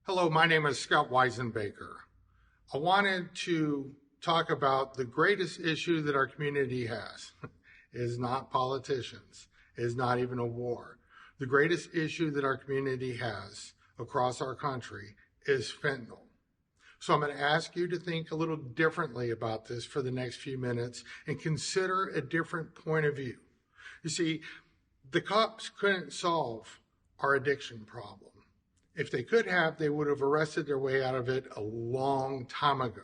Hello, my name is Scott Weisenbaker. I wanted to talk about the greatest issue that our community has. It is not politicians. It is not even a war. The greatest issue that our community has across our country is fentanyl. So I'm going to ask you to think a little differently about this for the next few minutes and consider a different point of view. You see, the cops couldn't solve our addiction problem. If they could have, they would have arrested their way out of it a long time ago.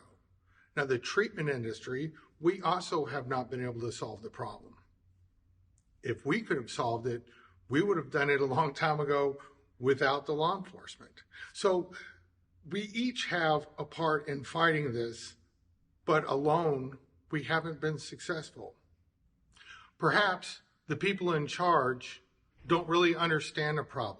Now, the treatment industry, we also have not been able to solve the problem. If we could have solved it, we would have done it a long time ago without the law enforcement. So we each have a part in fighting this, but alone, we haven't been successful. Perhaps the people in charge don't really understand the problem.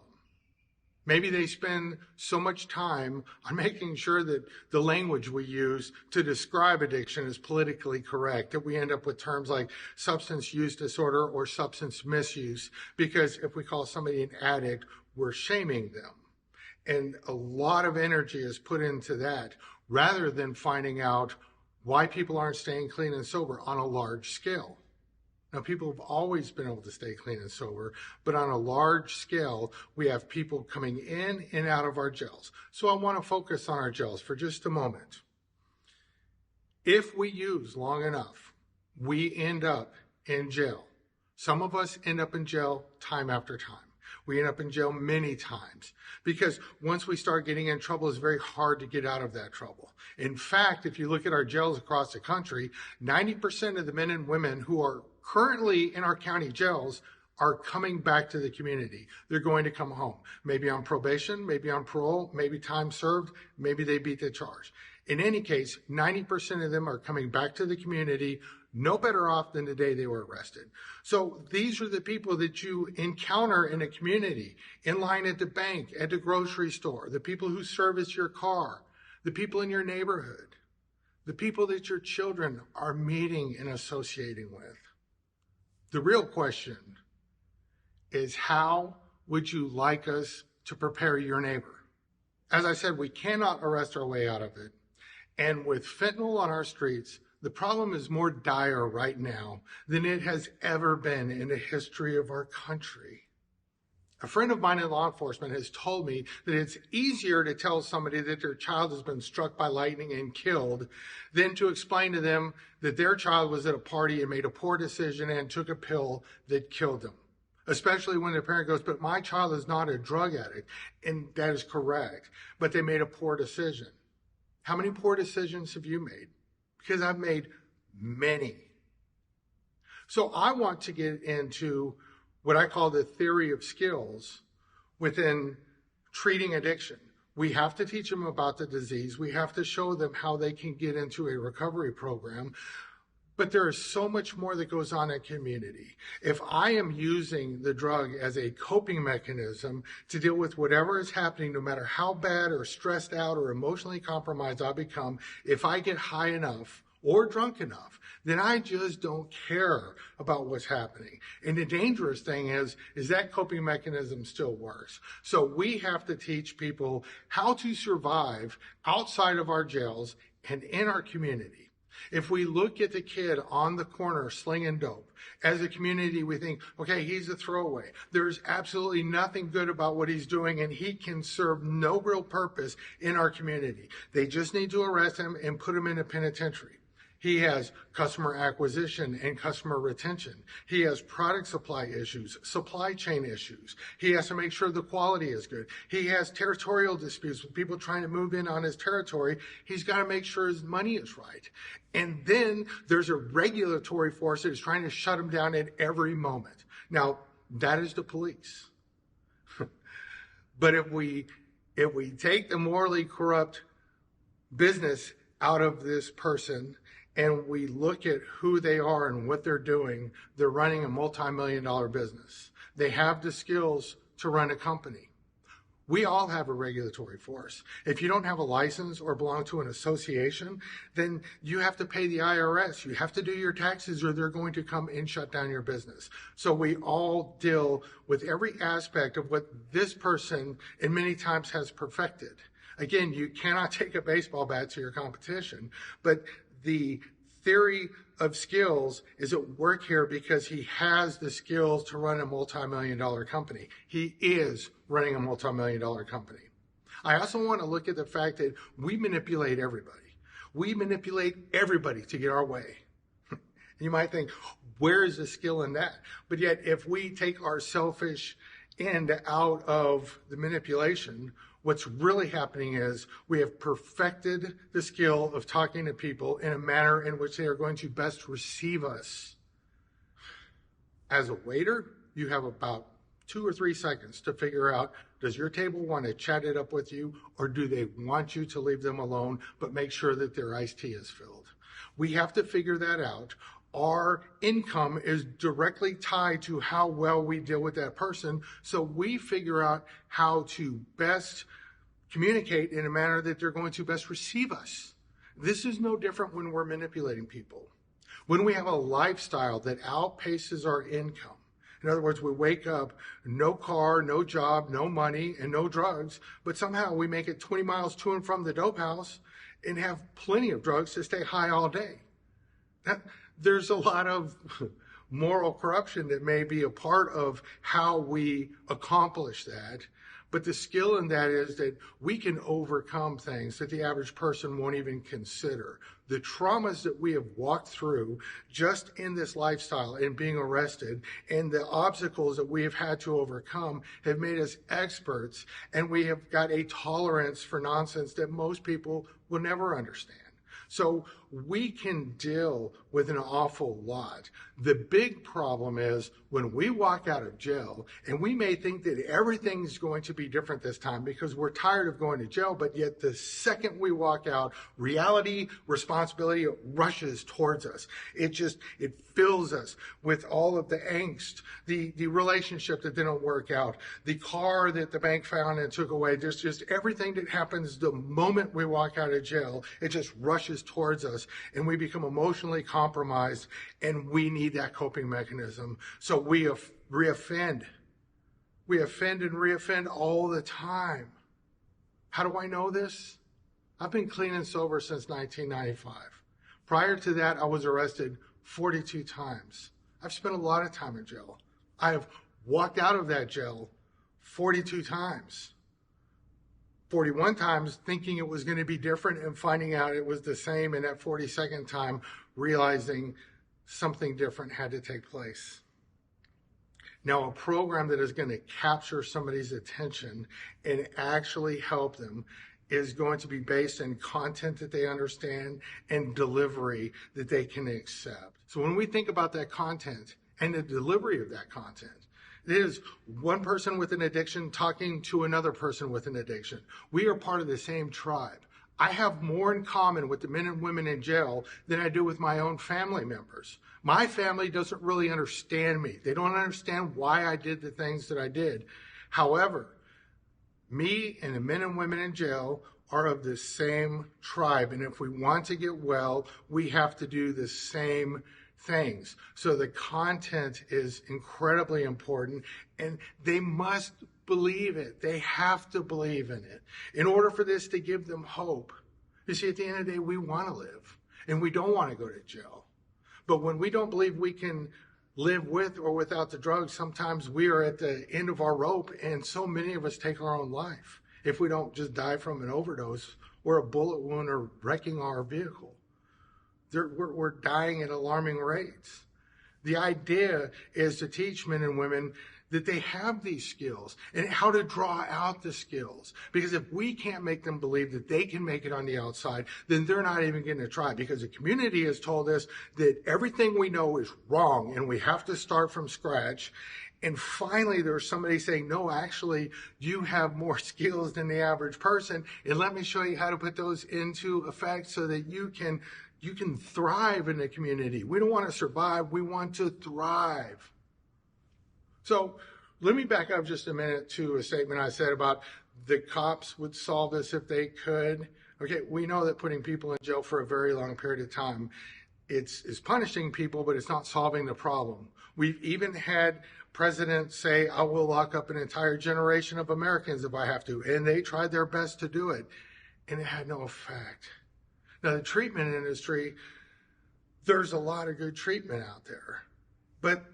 Maybe they spend so much time on making sure that the language we use to describe addiction is politically correct, that we end up with terms like substance use disorder or substance misuse, because if we call somebody an addict, we're shaming them. And a lot of energy is put into that rather than finding out why people aren't staying clean and sober on a large scale. Now, people have always been able to stay clean and sober, but on a large scale, we have people coming in and out of our jails. So I want to focus on our jails for just a moment. If we use long enough, we end up in jail. Some of us end up in jail time after time. We end up in jail many times because once we start getting in trouble, it's very hard to get out of that trouble. In fact, if you look at our jails across the country, 90% of the men and women who are currently in our county jails are coming back to the community. They're going to come home, maybe on probation, maybe on parole, maybe time served, maybe they beat the charge. In any case, 90% of them are coming back to the community, no better off than the day they were arrested. So these are the people that you encounter in a community, in line at the bank, at the grocery store, the people who service your car, the people in your neighborhood, the people that your children are meeting and associating with. The real question is, how would you like us to prepare your neighbor? As I said, we cannot arrest our way out of it. And with fentanyl on our streets, the problem is more dire right now than it has ever been in the history of our country. A friend of mine in law enforcement has told me that it's easier to tell somebody that their child has been struck by lightning and killed than to explain to them that their child was at a party and made a poor decision and took a pill that killed them. Especially when the parent goes, but my child is not a drug addict. And that is correct. But they made a poor decision. How many poor decisions have you made? Because I've made many. So I want to get into what I call the theory of skills within treating addiction. We have to teach them about the disease. We have to show them how they can get into a recovery program. But there is so much more that goes on in community. If I am using the drug as a coping mechanism to deal with whatever is happening, no matter how bad or stressed out or emotionally compromised I become, if I get high enough or drunk enough, then I just don't care about what's happening. And the dangerous thing is that coping mechanism still works. So we have to teach people how to survive outside of our jails and in our community. If we look at the kid on the corner slinging dope, as a community we think, okay, he's a throwaway. There's absolutely nothing good about what he's doing, and he can serve no real purpose in our community. They just need to arrest him and put him in a penitentiary. He has customer acquisition and customer retention. He has product supply issues, supply chain issues. He has to make sure the quality is good. He has territorial disputes with people trying to move in on his territory. He's got to make sure his money is right. And then there's a regulatory force that is trying to shut him down at every moment. Now, that is the police. But if we take the morally corrupt business out of this person and we look at who they are and what they're doing, they're running a multi-million-dollar business. They have the skills to run a company. We all have a regulatory force. If you don't have a license or belong to an association, then you have to pay the IRS. You have to do your taxes or they're going to come and shut down your business. So we all deal with every aspect of what this person and many times has perfected. Again, you cannot take a baseball bat to your competition, but the theory of skills is at work here because he has the skills to run a multi-million-dollar company. He is running a multi-million-dollar company. I also want to look at the fact that we manipulate everybody. We manipulate everybody to get our way. And you might think, where is the skill in that? But yet, if we take our selfish end out of the manipulation, what's really happening is we have perfected the skill of talking to people in a manner in which they are going to best receive us. As a waiter, you have about 2 or 3 seconds to figure out, does your table want to chat it up with you, or do they want you to leave them alone, but make sure that their iced tea is filled? We have to figure that out. Our income is directly tied to how well we deal with that person, so we figure out how to best communicate in a manner that they're going to best receive us. This is no different when we're manipulating people. When we have a lifestyle that outpaces our income, in other words, we wake up, no car, no job, no money, and no drugs, but somehow we make it 20 miles to and from the dope house and have plenty of drugs to stay high all day. There's a lot of moral corruption that may be a part of how we accomplish that. But the skill in that is that we can overcome things that the average person won't even consider. The traumas that we have walked through just in this lifestyle and being arrested and the obstacles that we have had to overcome have made us experts, and we have got a tolerance for nonsense that most people will never understand. So we can deal with an awful lot. The big problem is when we walk out of jail, and we may think that everything's going to be different this time because we're tired of going to jail, but yet the second we walk out, reality, responsibility rushes towards us. It fills us with all of the angst, the relationship that didn't work out, the car that the bank found and took away. There's just everything that happens the moment we walk out of jail. It just rushes towards us, and we become emotionally compromised, and we need that coping mechanism. So we reoffend. We offend and reoffend all the time. How do I know this? I've been clean and sober since 1995. Prior to that, I was arrested 42 times. I've spent a lot of time in jail. I have walked out of that jail 42 times. 41 times thinking it was going to be different and finding out it was the same, and that 42nd time realizing something different had to take place. Now, a program that is going to capture somebody's attention and actually help them is going to be based in content that they understand and delivery that they can accept. So when we think about that content and the delivery of that content, it is one person with an addiction talking to another person with an addiction. We are part of the same tribe. I have more in common with the men and women in jail than I do with my own family members. My family doesn't really understand me. They don't understand why I did the things that I did. However, me and the men and women in jail are of the same tribe. And if we want to get well, we have to do the same things. So the content is incredibly important, and they must believe it. They have to believe in it in order for this to give them hope. You see, at the end of the day, we want to live, and we don't want to go to jail. But when we don't believe we can live with or without the drugs, sometimes we are at the end of our rope, and so many of us take our own life. If we don't just die from an overdose or a bullet wound or wrecking our vehicle. We're dying at alarming rates. The idea is to teach men and women that they have these skills and how to draw out the skills. Because if we can't make them believe that they can make it on the outside, then they're not even going to try. Because the community has told us that everything we know is wrong and we have to start from scratch. And finally, there's somebody saying, no, actually, you have more skills than the average person. And let me show you how to put those into effect so that you can thrive in the community. We don't want to survive. We want to thrive. So let me back up just a minute to a statement I said about the cops would solve this if they could. Okay, we know that putting people in jail for a very long period of time, it's punishing people, but it's not solving the problem. We've even had presidents say, I will lock up an entire generation of Americans if I have to. And they tried their best to do it. and it had no effect. Now, the treatment industry, there's a lot of good treatment out there, but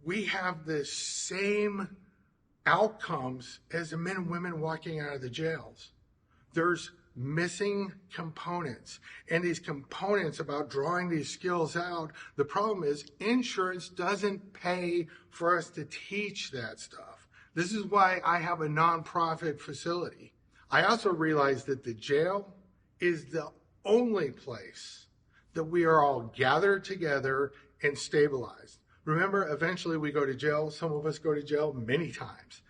we have the same outcomes as the men and women walking out of the jails. There's missing components, and these components about drawing these skills out, the problem is insurance doesn't pay for us to teach that stuff. This is why I have a nonprofit facility. I also realize that the jail is the only place that we are all gathered together and stabilized. Remember, eventually we go to jail. Some of us go to jail many times.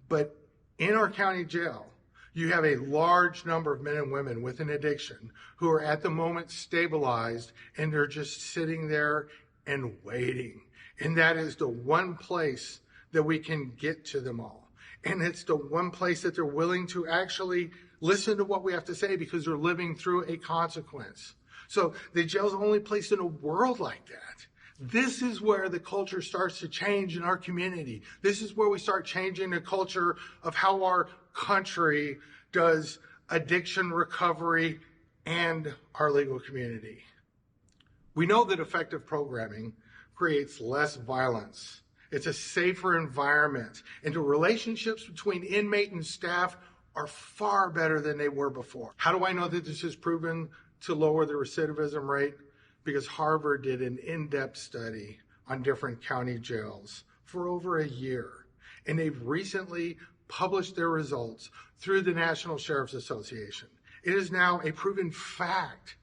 But in our county jail, you have a large number of men and women with an addiction who are at the moment stabilized, and they're just sitting there and waiting. And that is the one place that we can get to them all. And it's the one place that they're willing to actually listen to what we have to say because they're living through a consequence. So the jail's the only place in the world like that. This is where the culture starts to change in our community. This is where we start changing the culture of how our country does addiction recovery and our legal community. We know that effective programming creates less violence. It's a safer environment, and the relationships between inmate and staff are far better than they were before. How do I know that this is proven to lower the recidivism rate? Because Harvard did an in-depth study on different county jails for over a year, and they've recently published their results through the National Sheriff's Association. It is now a proven fact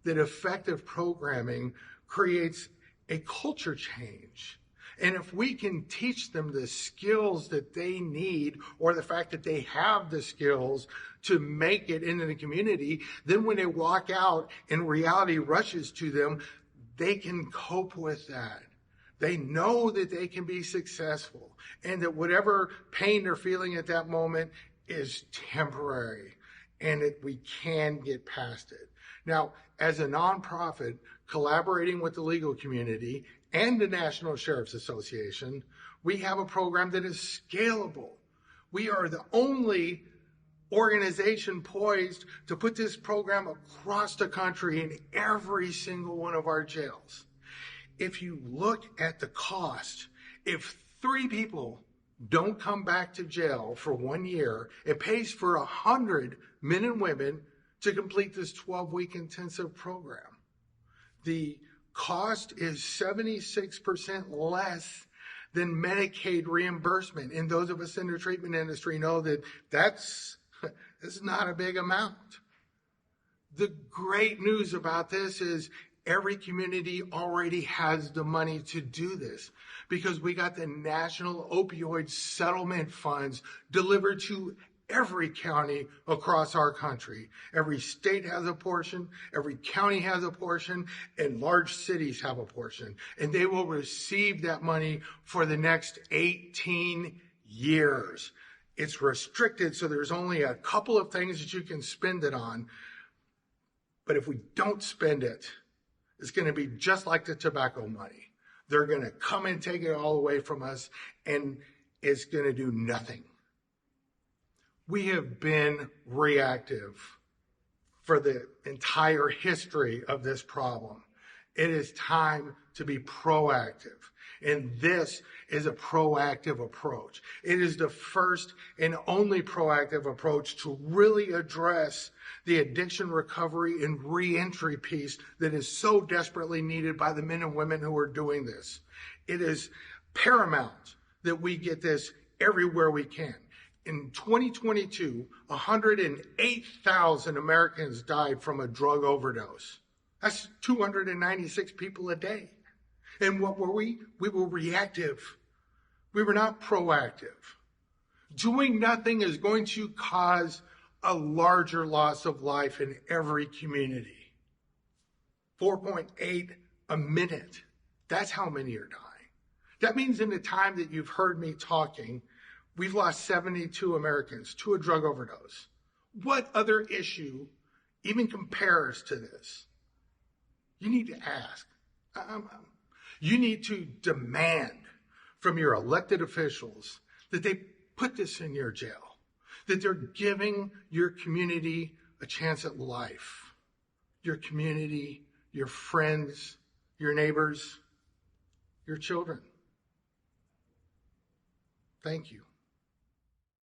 that effective programming creates a culture change. And if we can teach them the skills that they need, or the fact that they have the skills to make it into the community, then when they walk out and reality rushes to them, they can cope with that. They know that they can be successful, and that whatever pain they're feeling at that moment is temporary, and that we can get past it. Now, as a nonprofit, collaborating with the legal community and the National Sheriff's Association, we have a program that is scalable. We are the only organization poised to put this program across the country in every single one of our jails. If you look at the cost, if 3 people don't come back to jail for 1 year, it pays for 100 men and women to complete this 12-week intensive program. The cost is 76% less than Medicaid reimbursement. And those of us in the treatment industry know that that's not a big amount. The great news about this is every community already has the money to do this, because we got the National Opioid Settlement Funds delivered to every county across our country. Every state has a portion, every county has a portion, and large cities have a portion. And they will receive that money for the next 18 years. It's restricted, so there's only a couple of things that you can spend it on. But if we don't spend it, it's going to be just like the tobacco money. They're going to come and take it all away from us, and it's going to do nothing. We have been reactive for the entire history of this problem. It is time to be proactive. And this is a proactive approach. It is the first and only proactive approach to really address the addiction recovery and reentry piece that is so desperately needed by the men and women who are doing this. It is paramount that we get this everywhere we can. In 2022, 108,000 Americans died from a drug overdose. That's 296 people a day. And what were we? We were reactive. We were not proactive. Doing nothing is going to cause a larger loss of life in every community. 4.8 a minute. That's how many are dying. That means in the time that you've heard me talking, we've lost 72 Americans to a drug overdose. What other issue even compares to this? You need to ask. You need to demand from your elected officials that they put this in your jail, that they're giving your community a chance at life. Your community, your friends, your neighbors, your children. Thank you.